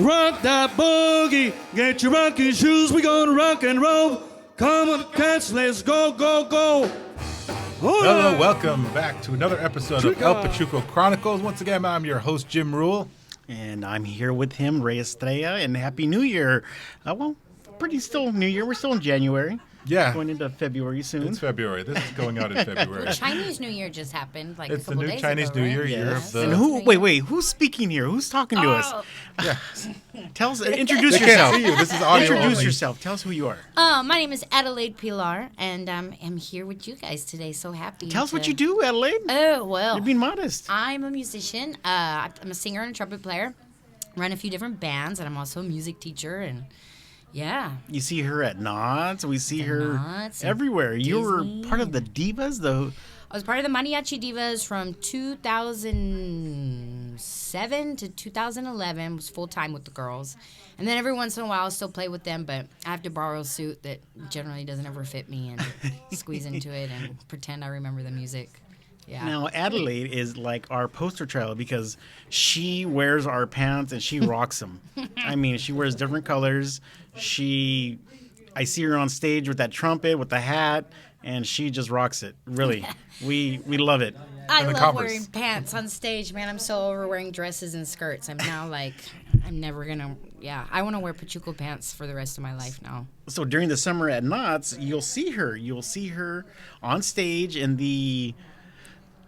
Rock that boogie, get your rocking shoes, we gonna rock and roll. Come on, cats, let's go, go, go. Hello, welcome back to another episode of El Pachuco Chronicles. Once again, I'm your host, Jim Ruel. And I'm here with him, Ray Estrella, and Happy New Year. Pretty still New Year. We're still in January. Yeah. Going into February soon. It's February. This is going out in February. Chinese New Year just happened like It's a couple the new days Chinese ago, New right? Year, year of the... And wait, who's speaking here? Who's talking to us? Yeah. Tell us, introduce They yourself. can't see you. This is audio Introduce only. yourself. Tell us who you are. My name is Adelaide Pilar, and I'm here with you guys today. So happy. Tell us what you do, Adelaide. Oh, well. You're being modest. I'm a musician. I'm a singer and a trumpet player. Run a few different bands, and I'm also a music teacher, and yeah. You see her at Knots. We see her Knots and everywhere. You were Disney part of the Divas, though. I was part of the Mariachi Divas from 2007 to 2011. Was full time with the girls, and then every once in a while I still play with them. But I have to borrow a suit that generally doesn't ever fit me and squeeze into it and pretend I remember the music. Yeah. Now, Adelaide is like our poster child because she wears our pants and she rocks them. I mean, she wears different colors. I see her on stage with that trumpet, with the hat, and she just rocks it. Really. We love it. I And the love Converse. wearing pants on stage, man. I'm so over wearing dresses and skirts. I'm now like, I'm never gonna. Yeah, I want to wear Pachuco pants for the rest of my life now. So during the summer at Knots, you'll see her. You'll see her on stage in the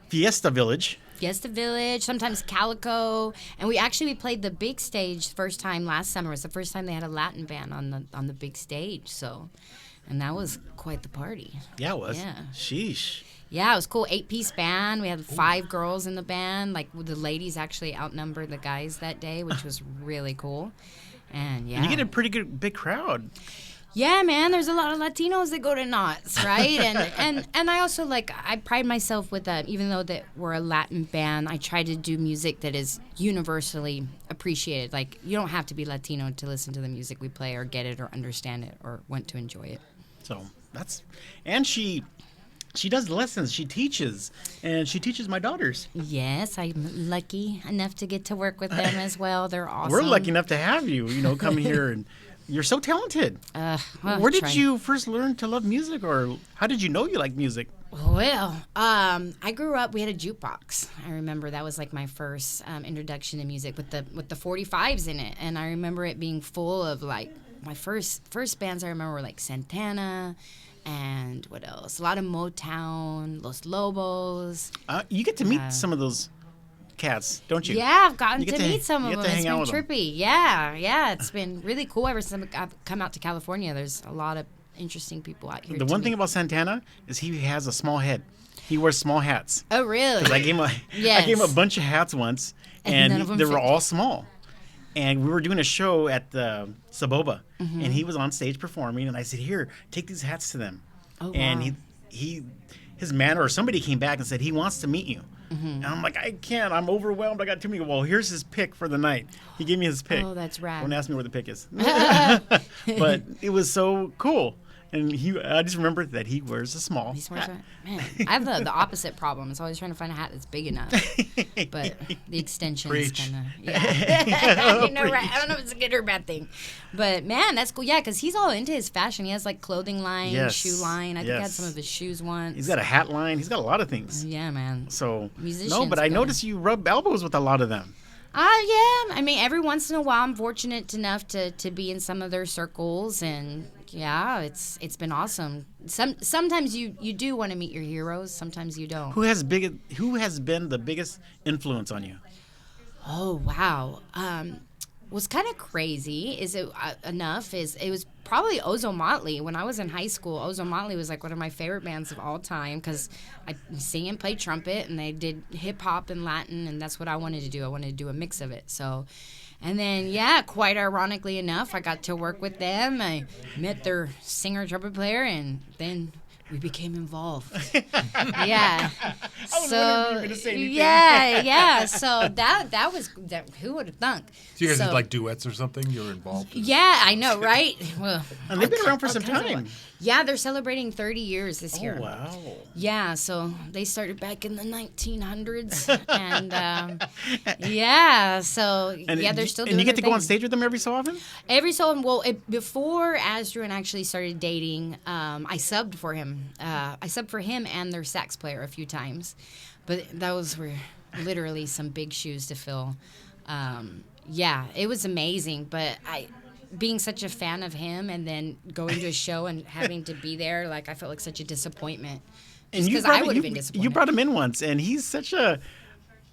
Fiesta Village. Fiesta Village, sometimes Calico, and we played the big stage first time last summer. It was the first time they had a Latin band on the big stage. So, and that was quite the party. Yeah, it was. Yeah. Sheesh. Yeah, it was cool. 8-piece band. We had 5 girls in the band. Like the ladies actually outnumbered the guys that day, which was really cool. And yeah, And you get a pretty good big crowd. yeah, man. There's a lot of Latinos that go to Knots, right? and I also I pride myself with that. Even though that we're a Latin band, I try to do music that is universally appreciated. Like you don't have to be Latino to listen to the music we play, or get it, or understand it, or want to enjoy it. So and she does lessons. She teaches, and she teaches my daughters. Yes, I'm lucky enough to get to work with them as well. They're awesome. We're lucky enough to have you. Come here, and you're so talented. Where did you first learn to love music, or how did you know you like music? Well, I grew up. We had a jukebox. I remember that was like my first introduction to music with the 45s in it, and I remember it being full of like my first bands. I remember were like Santana. And what else? A lot of Motown, Los Lobos. You get to meet some of those cats, don't you? Yeah, I've gotten You get to meet some of them. It's been with them. trippy. Yeah. It's been really cool ever since I've come out to California. There's a lot of interesting people out here. The one thing about Santana is he has a small head. He wears small hats. Oh, really? 'Cause I gave him a bunch of hats once, And none and of them they were fit. all small. And we were doing a show at the Saboba, Mm-hmm. and he was on stage performing, and I said, "Here, take these hats to them." Oh, And wow. his man or somebody came back and said he wants to meet you. Mm-hmm. And I'm like, I can't. I'm overwhelmed. I got too many. Well, here's his pick for the night. He gave me his pick. Oh, that's rad. Don't ask me where the pick is. But it was so cool. And I just remember that he wears a small He's wearing hat. Man, I have the opposite problem. It's always trying to find a hat that's big enough. But the extensions Preach. kind of, yeah. Right? I don't know if it's a good or bad thing. But, man, that's cool. Yeah, because he's all into his fashion. He has, like, clothing line, Yes. shoe line. I think I had Yes. some of his shoes once. He's got a hat line. He's got a lot of things. Yeah, man. So, Musicians, no, but I man. noticed you rub elbows with a lot of them. Yeah. I mean, every once in a while, I'm fortunate enough to be in some of their circles, and yeah, it's been awesome. Sometimes you do want to meet your heroes. Sometimes you don't. Who has been the biggest influence on you? Oh wow. What's kind of crazy is it was probably Ozo Motley. When I was in high school, Ozo Motley was like one of my favorite bands of all time because I sing and play trumpet, and they did hip hop and Latin, and that's what I wanted to do. I wanted to do a mix of it. So, and then quite ironically enough, I got to work with them. I met their singer trumpet player, and then we became involved. Yeah. I was wondering if you were gonna say anything. Yeah. So that was who would have thunk? So you guys did like duets or something? You were involved? Yeah, I know, right? Well, And they've been around for all some kinds of time. Yeah, they're celebrating 30 years this year. Oh, wow. Yeah, so they started back in the 1900s, and yeah, so they're still doing. And you get their to go on thing. stage with them every so often. Every so well, before Asdruen actually started dating, I subbed for him. I subbed for him and their sax player a few times, but those were literally some big shoes to fill. Yeah, it was amazing, but being such a fan of him and then going to a show and having to be there, like I felt like such a disappointment. Just because I would have been disappointed. You brought him in once, and he's such a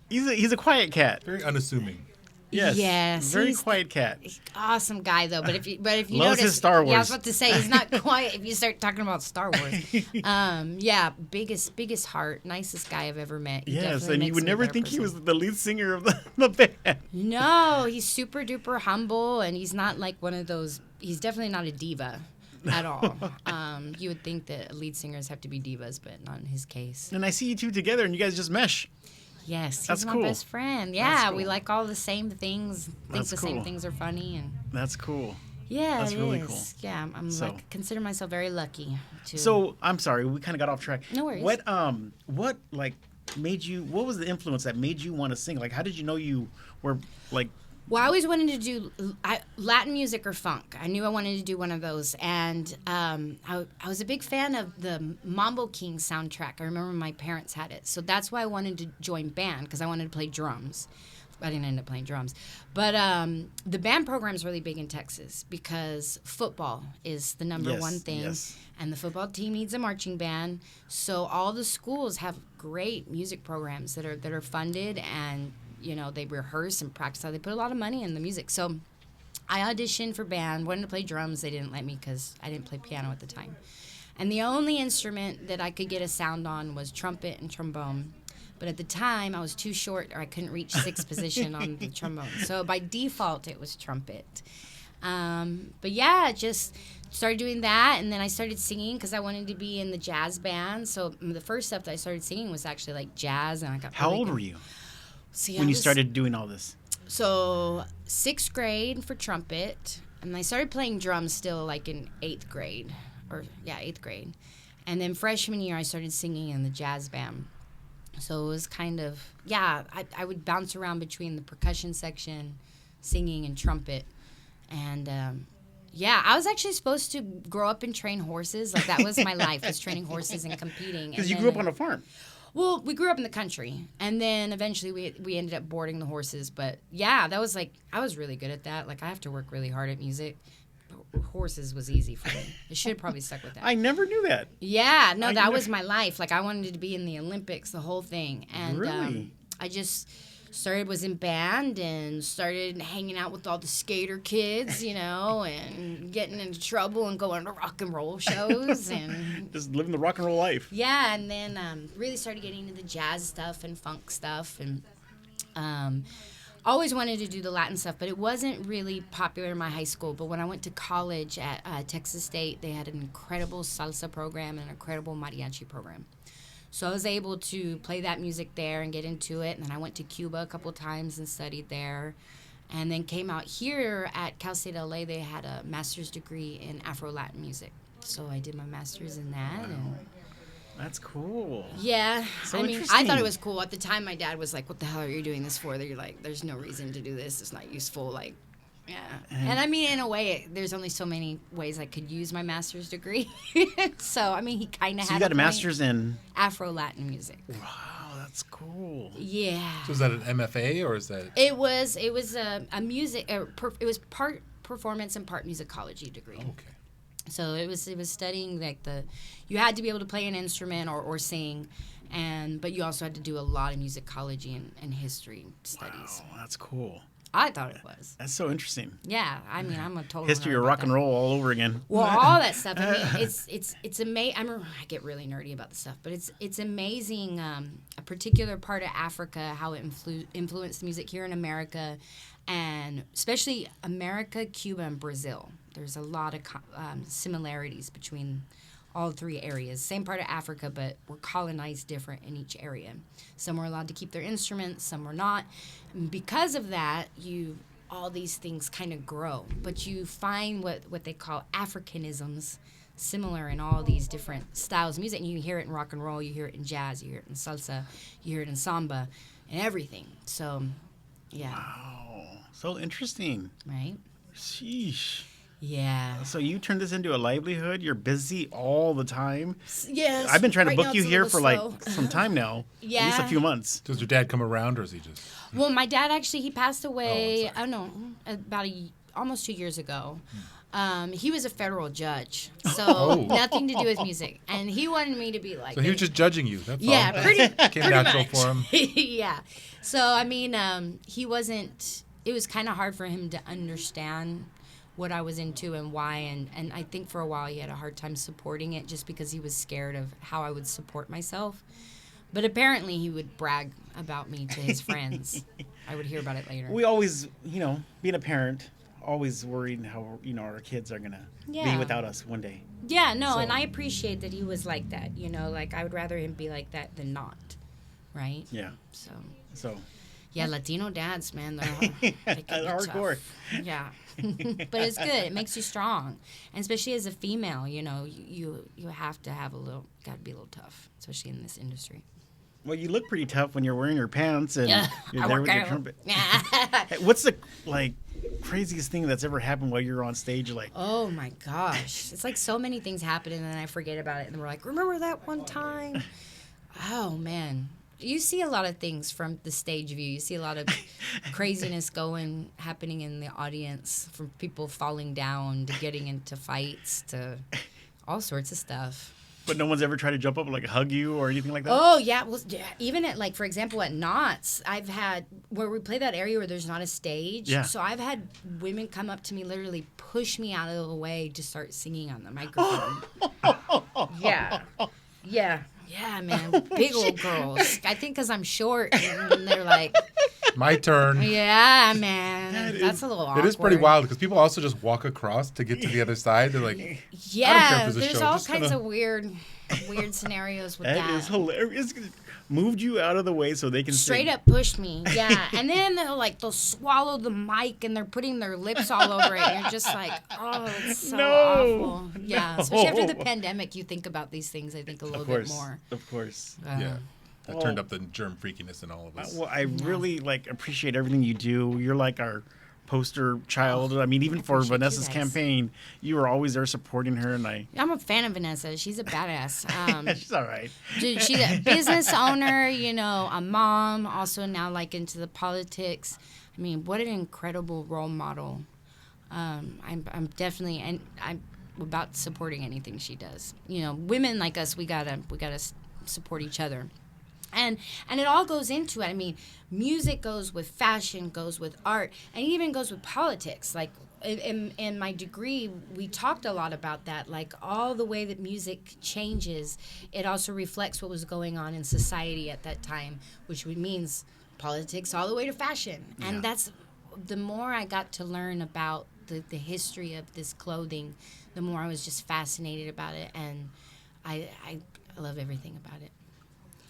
he's a quiet cat. Very unassuming. Yes, very quiet cat. Awesome guy though, but if you Loves notice, his Star Wars. Yeah, I was about to say he's not quiet. If you start talking about Star Wars, yeah, biggest heart, nicest guy I've ever met. He Yes, definitely and you makes would me a never better think he person. was the lead singer of the band. No, he's super duper humble, and he's not like one of those. He's definitely not a diva at all. You would think that lead singers have to be divas, but not in his case. And I see you two together, and you guys just mesh. Yes, he's That's my cool. best friend. Yeah, cool. we like all the same things. Think That's the cool. same things are funny, and That's cool. yeah, That's it really is. cool. Yeah, I'm So- like consider myself very lucky to. So I'm sorry, we kind of got off track. No worries. What like made you? What was the influence that made you want to sing? Like, how did you know you were like? Well, I always wanted to do Latin music or funk. I knew I wanted to do one of those. And I was a big fan of the Mambo King soundtrack. I remember my parents had it. So that's why I wanted to join band, because I wanted to play drums. I didn't end up playing drums. But the band program is really big in Texas because football is the number Yes, one thing. yes. And the football team needs a marching band. So all the schools have great music programs that are funded, and you know, they rehearse and practice. They put a lot of money in the music. So I auditioned for band, wanted to play drums. They didn't let me because I didn't play piano at the time. And the only instrument that I could get a sound on was trumpet and trombone. But at the time, I was too short, or I couldn't reach sixth position on the trombone. So by default, it was trumpet. But yeah, just started doing that, and then I started singing because I wanted to be in the jazz band. So the first stuff that I started singing was actually like jazz, and I got. How really old good. were you See, when I you was- started doing all this? So 6th grade for trumpet, and I started playing drums still like in 8th grade, 8th grade, and then freshman year I started singing in the jazz band. So it was kind of I would bounce around between the percussion section, singing, and trumpet, and I was actually supposed to grow up and train horses. Like that was my life, was training horses and competing. Because you grew up on a farm. Well, we grew up in the country, and then eventually we ended up boarding the horses. But yeah, that was like, I was really good at that. Like, I have to work really hard at music. Horses was easy for me. I should have probably stuck with that. I never knew that. Yeah, no, I that never- was my life. Like, I wanted to be in the Olympics, the whole thing. And Really? I just was in band and started hanging out with all the skater kids, you know, and getting into trouble and going to rock and roll shows and Just living the rock and roll life. yeah, and then really started getting into the jazz stuff and funk stuff, and always wanted to do the Latin stuff, but it wasn't really popular in my high school. But when I went to college at Texas State, they had an incredible salsa program and an incredible mariachi program. So I was able to play that music there and get into it, and then I went to Cuba a couple times and studied there. And then came out here at Cal State LA. They had a master's degree in Afro-Latin music. So I did my master's in that. And That's cool. yeah, So I mean, I interesting. thought it was cool. At the time, my dad was like, what the hell are you doing this for? You're like, there's no reason to do this. It's not useful. Like, yeah. And I mean, in a way, there's only so many ways I could use my master's degree. So, I mean, he kind of So had you got a point. master's in. Afro-Latin music. Wow, that's cool. Yeah. So is that an MFA or is that? It was a music, it was part performance and part musicology degree. Okay. So it was studying like you had to be able to play an instrument or sing, but you also had to do a lot of musicology and history studies. Oh, that's cool. I thought it was. That's so interesting. Yeah, I mean, I'm a total History nerd of about rock and that. roll all over again. Well, all that stuff. I mean, it's amazing. I get really nerdy about the stuff, but it's amazing. A particular part of Africa, how it influenced music here in America, and especially America, Cuba, and Brazil. There's a lot of similarities between all three areas. Same part of Africa, but we're colonized different in each area. Some were allowed to keep their instruments, some were not. And because of that, all these things kind of grow. But you find what they call Africanisms similar in all these different styles of music. And you hear it in rock and roll, you hear it in jazz, you hear it in salsa, you hear it in samba, and everything. So, yeah. Wow. So interesting. Right? Sheesh. Yeah. So you turned this into a livelihood? You're busy all the time? Yes. I've been trying to right book now you it's a here little for slow. like some time now. Yeah. At least a few months. Does your dad come around, or is he just? Well, my dad actually, he passed away, sorry. I don't know, about almost 2 years ago. He was a federal judge, so Oh. nothing to do with music. And he wanted me to be like... So he was just judging you. That's Yeah, all. pretty Came natural much. for him. Yeah. So, I mean, he wasn't... It was kind of hard for him to understand what I was into and why. And I think for a while he had a hard time supporting it just because he was scared of how I would support myself. But apparently he would brag about me to his friends. I would hear about it later. We always, being a parent, always worried how, our kids are going to be Yeah. without us one day. Yeah, no, So- and I appreciate that he was like that. Like I would rather him be like that than not. Right? Yeah. So, So, yeah, Latino dads, man, they can be hardcore. tough. Yeah. But it's good. It makes you strong. And especially as a female, you have to have got to be a little tough, especially in this industry. well, you look pretty tough when you're wearing your pants and you're I there work with your out. trumpet. Hey, what's the, craziest thing that's ever happened while you're on stage? Oh my gosh. It's like so many things happen and then I forget about it and we're like, remember that one time? Oh man. You see a lot of things from the stage view. You see a lot of craziness happening in the audience, from people falling down to getting into fights to all sorts of stuff. But no one's ever tried to jump up and hug you or anything like that? Oh yeah, well, yeah, even at for example at Knott's, I've had where we play that area where there's not a stage. Yeah. So I've had women come up to me, literally push me out of the way to start singing on the microphone. Yeah, man, big old girls. I think because I'm short, and they're like, My turn. yeah, man, that's a little awkward. It is pretty wild because people also just walk across to get to the other side. They're like, Yeah, if it's a there's show, all just kinds gonna- of weird scenarios with That is hilarious. Moved you out of the way so they can Straight sing. up pushed me, yeah. And then they'll swallow the mic and they're putting their lips all over it. And you're just like, oh, it's so No, awful. Yeah, especially after the no. pandemic, you think about these things, I think, a little Of course. bit more. Of course. yeah. That Oh. turned up the germ freakiness in all of us. Well, I really appreciate everything you do. You're like our poster child. I mean, even for appreciate you Vanessa's guys. campaign, you were always there supporting her, and I'm a fan of Vanessa. She's a badass. she's all right. Dude, she's a business owner, a mom, also now into the politics. I mean, what an incredible role model. I'm definitely, and I'm about supporting anything she does. Women like us, we gotta support each other. And it all goes into it. I mean, music goes with fashion, goes with art, and it even goes with politics. Like in my degree, we talked a lot about that. Like all the way that music changes, it also reflects what was going on in society at that time, which means politics all the way to fashion. And that's the more I got to learn about the history of this clothing, the more I was just fascinated about it, and I love everything about it.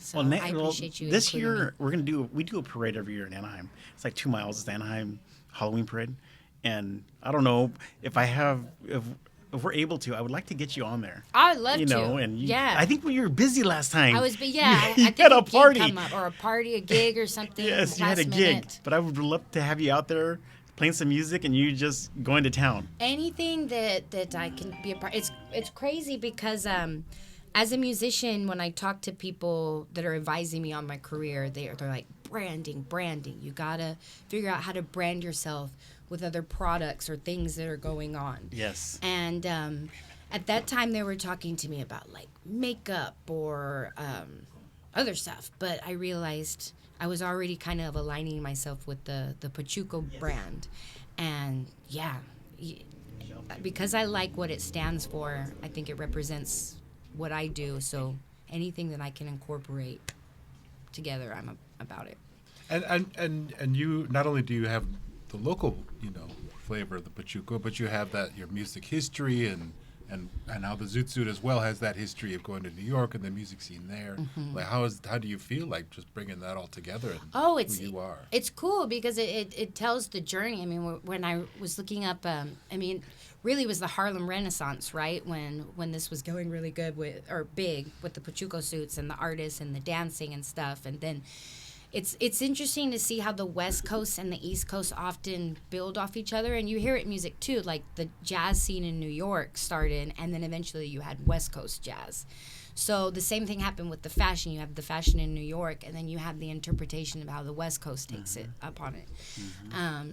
So I appreciate you. This including year we do a parade every year in Anaheim. It's like 2 miles. It's the Anaheim Halloween parade, and I don't know if we're able to. I would like to get you on there. I would love to. And yeah. I think when you were busy last time. I was, but yeah, you I think had a gig party. come up, or a party, a gig, or something. Yes, you had a last gig, minute. but I would love to have you out there playing some music and you just going to town. Anything that I can be a part. It's crazy because as a musician, when I talk to people that are advising me on my career, they're like, branding. You gotta figure out how to brand yourself with other products or things that are going on. Yes. And at that time, they were talking to me about makeup or other stuff. But I realized I was already kind of aligning myself with the Pachuco brand. And because I like what it stands for, I think it represents what I do. So anything that I can incorporate together, I'm about it. And you not only do you have the local flavor of the Pachuco, but you have your music history and and how the Zoot as well has that history of going to New York and the music scene there. Like how do you feel like just bringing that all together and who you are? It's cool because it tells the journey. I mean, when I was looking up, really was the Harlem Renaissance, right? When this was going really good big with the Pachuco suits and the artists and the dancing and stuff, and then. It's interesting to see how the West Coast and the East Coast often build off each other, and you hear it in music too. Like the jazz scene in New York started, and then eventually you had West Coast jazz. So the same thing happened with the fashion. You have the fashion in New York, and then you have the interpretation of how the West Coast takes it upon it.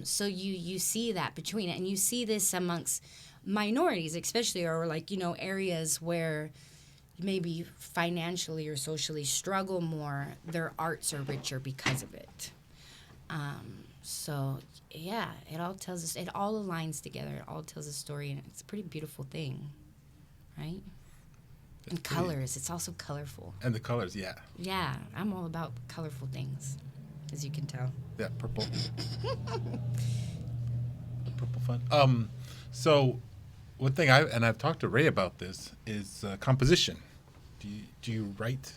So you see that between it, and you see this amongst minorities, especially, or like areas where maybe financially or socially struggle more, their arts are richer because of it. So yeah, it all tells us, it all aligns together, it all tells a story, and it's a pretty beautiful thing, right? And colors, it's also colorful. And the colors, yeah. Yeah, I'm all about colorful things, as you can tell. Yeah, purple. Purple fun. So one thing I've talked to Ray about this is composition. Do you write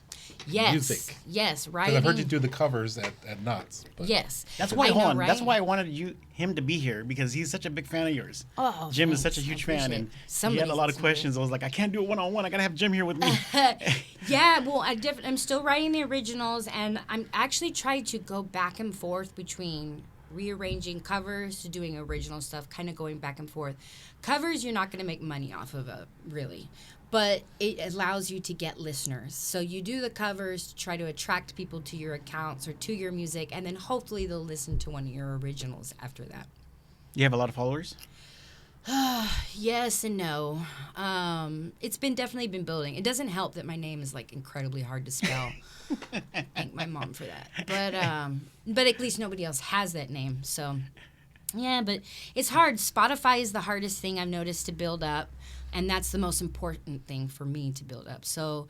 music? Yes, writing. Because I've heard you do the covers at Knott's. Yes. That's why right? That's why I wanted him to be here, because he's such a big fan of yours. Oh, Jim is thanks. such a huge fan, and he had a lot of Somebody's questions. I was like, I can't do it one-on-one. I gotta have Jim here with me. Yeah, well, I'm still writing the originals, and I'm actually trying to go back and forth between rearranging covers to doing original stuff, kind of going back and forth. Covers, you're not going to make money off of it, really. But it allows you to get listeners. So you do the covers to try to attract people to your accounts or to your music, and then hopefully they'll listen to one of your originals after that. You have a lot of followers? Yes and no. It's definitely been building. It doesn't help that my name is like incredibly hard to spell. Thank my mom for that. But at least nobody else has that name. So yeah, but it's hard. Spotify is the hardest thing I've noticed to build up, and that's the most important thing for me to build up. So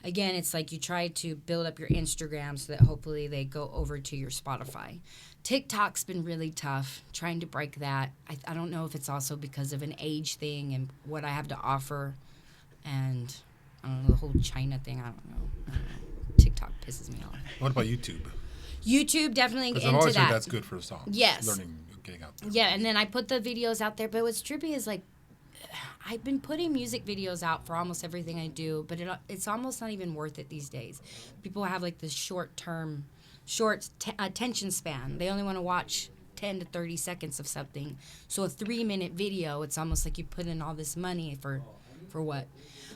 again, it's like you try to build up your Instagram so that hopefully they go over to your Spotify. TikTok's been really tough, trying to break that. I don't know if it's also because of an age thing and what I have to offer, and I don't know, the whole China thing, I don't know. TikTok pisses me off. What about YouTube? YouTube, definitely into Because I've always that. heard that's good for songs. Yes. Learning, getting out there. Yeah, and then I put the videos out there, but what's trippy is like, I've been putting music videos out for almost everything I do, but it's almost not even worth it these days. People have like this short attention span. They only want to watch 10 to 30 seconds of something. So a 3-minute video, it's almost like you put in all this money for what?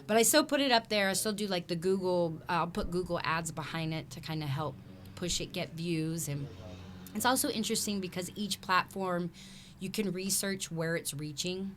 But I still put it up there. I still do like the Google, I'll put Google ads behind it to kind of help push it, get views. And it's also interesting because each platform, you can research where it's reaching.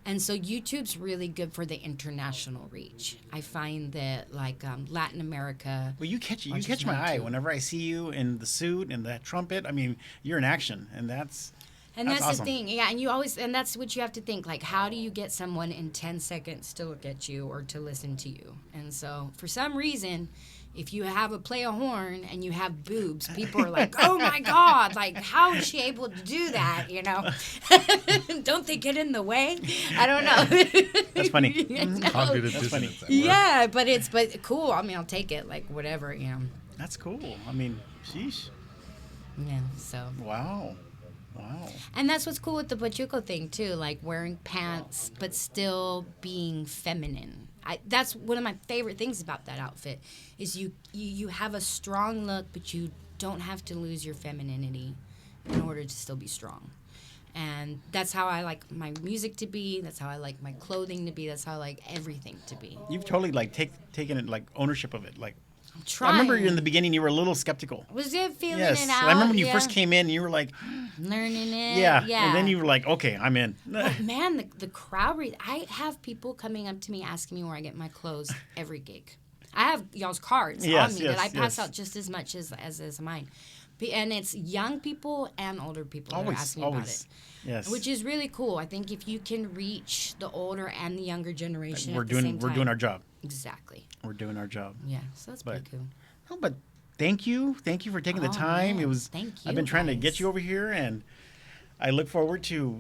And so YouTube's really good for the international reach. I find that like Latin America. Well, you catch watches my eye YouTube. whenever I see you in the suit and that trumpet. I mean, you're in action, and that's the awesome. thing. Yeah, and that's what you have to think. Like, how do you get someone in 10 seconds to look at you or to listen to you? And so for some reason, if you play a horn and you have boobs, people are like, oh my God, like, how is she able to do that, Don't they get in the way? I don't know. That's funny. Cognitive That's funny. dissonance. Yeah, but cool. I mean, I'll take it, like, whatever, That's cool. I mean, sheesh. Yeah, so. Wow. And that's what's cool with the Pachuco thing, too, like wearing pants, but still being feminine. That's one of my favorite things about that outfit is you have a strong look, but you don't have to lose your femininity in order to still be strong. And that's how I like my music to be. That's how I like my clothing to be. That's how I like everything to be. You've totally like taken it, like ownership of it. Like I'm trying. I remember in the beginning you were a little skeptical. Was it feeling Yes, it out? and I remember when you yeah. first came in, you were like, learning it. yeah, Yeah. and then you were like, okay, I'm in. But man, the crowd I have people coming up to me asking me where I get my clothes every gig. I have y'all's cards Yes, on me yes, that I pass yes. out just as much as mine. And it's young people and older people that are Always, asking me about always. it. Yes. Which is really cool. I think if you can reach the older and the younger generation we're at the same time. we're doing our job. Exactly. We're doing our job. Yeah. So that's pretty cool. No, but thank you for taking the Oh, time. man. It was. Thank I've you, been trying to guys. get you over here, and I look forward to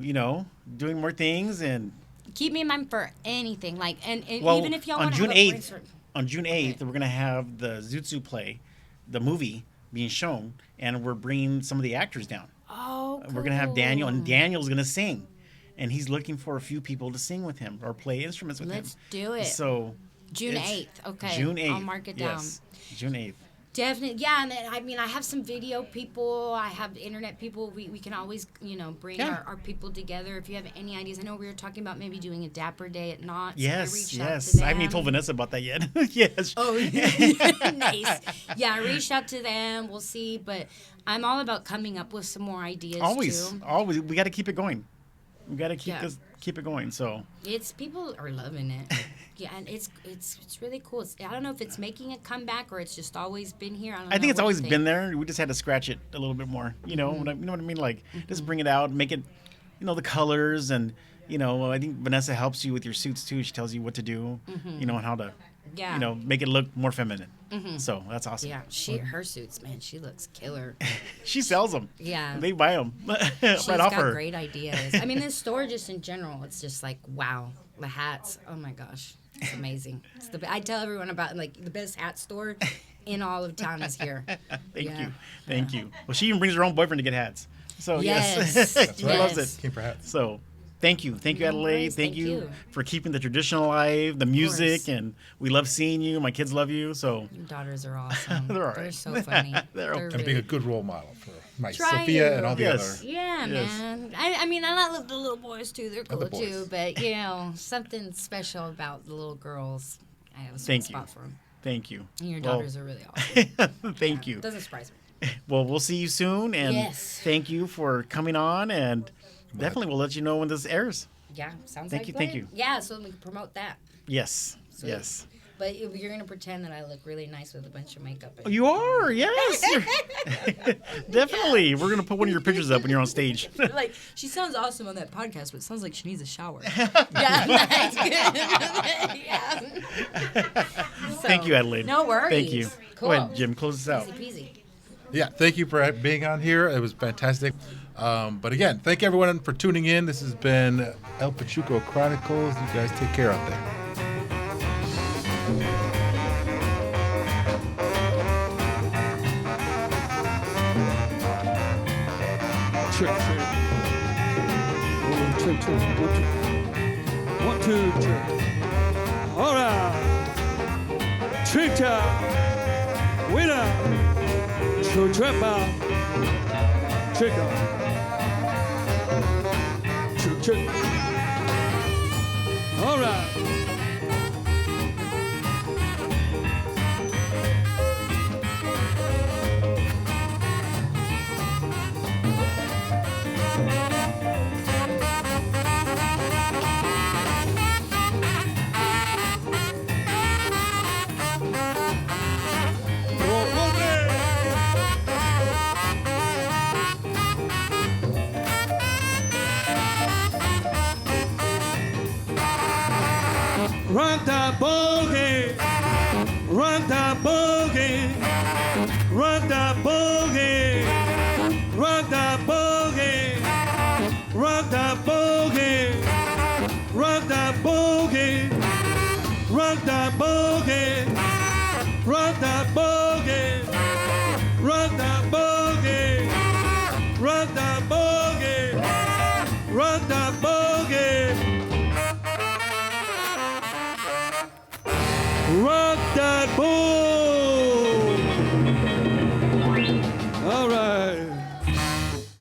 doing more things. And keep me in mind for anything. Like, and Well, even if y'all on want to June have a 8th, brainstorm. on June 8th, we're gonna have the Zoot play, the movie being shown, and we're bringing some of the actors down. Oh, cool. We're gonna have Daniel, and Daniel's gonna sing, and he's looking for a few people to sing with him or play instruments with him. Let's do it. So June it's 8th. Okay. June 8th. I'll mark it down. Yes, June 8th. Definitely, yeah. And then, I mean, I have some video people. I have internet people. We can always, bring Yeah. our people together. If you have any ideas, I know we were talking about maybe doing a Dapper Day at Knott's. Yes, I yes. I haven't even them. told Vanessa about that yet. Yes. Oh, nice. Yeah, I reached out to them. We'll see. But I'm all about coming up with some more ideas, Always, too. always. We got to keep it going. We got to keep it going. So People are loving it. Yeah, and it's really cool. I don't know if it's making a comeback or it's just always been here. I think it's always been there. We just had to scratch it a little bit more. You know, you know what I mean? Like, just bring it out, make it, the colors, and I think Vanessa helps you with your suits too. She tells you what to do, and how to, make it look more feminine. So that's awesome. Yeah, her suits, man, she looks killer. She sells them. Yeah, they buy them She's right off got her. great ideas. I mean, this store just in general, it's just like wow, the hats. Oh my gosh. It's amazing. I tell everyone about the best hat store in all of town is here. Thank you. Well, she even brings her own boyfriend to get hats. So yes, That's he right. loves it. Keep her hats. So thank you, Adelaide. worries. Thank Thank you you. for keeping the tradition alive, the music, course. and we love seeing you. My kids love you. So Your daughters are awesome. They're all They're right. so funny. They're okay. And really- being a good role model for my Try Sophia to. and all the Yes. other. Yeah, Yes. man. I mean, I love the little boys too. They're cool the boys. too. But something special about the little girls. I have a Thank sweet you. spot for them. Thank you. And your Well, daughters are really awesome. Thank you. Doesn't surprise me. Well, we'll see you soon, and Yes. thank you for coming on, and definitely we'll let you know when this airs. Yeah, sounds Thank like you, a thank plan. you. Yeah, so we can promote that. Yes, Sweet. yes. But you're gonna pretend that I look really nice with a bunch of makeup. And You are, yes. You're- definitely. We're gonna put one of your pictures up when you're on stage. like she sounds awesome on that podcast, but it sounds like she needs a shower. Yeah, that's good. Yeah. Thank you, Adelaide. No worries. Thank you. Cool. Go ahead, Jim. Close this out. Easy peasy. Yeah, thank you for being on here. It was fantastic. But again, thank everyone for tuning in. This has been El Pachuco Chronicles. You guys take care out there. Check. 1, 2, 1, 2, 3. All right. Trick time. Winner. True trapper. Trick on. Trick. All right. Rock that boogie, rock that boogie, rock that boogie, rock that boogie, rock that boogie, rock that boogie, rock that boogie, rock that boogie, rock that boogie, rock that boogie, rock that boogie. Rock that boogie!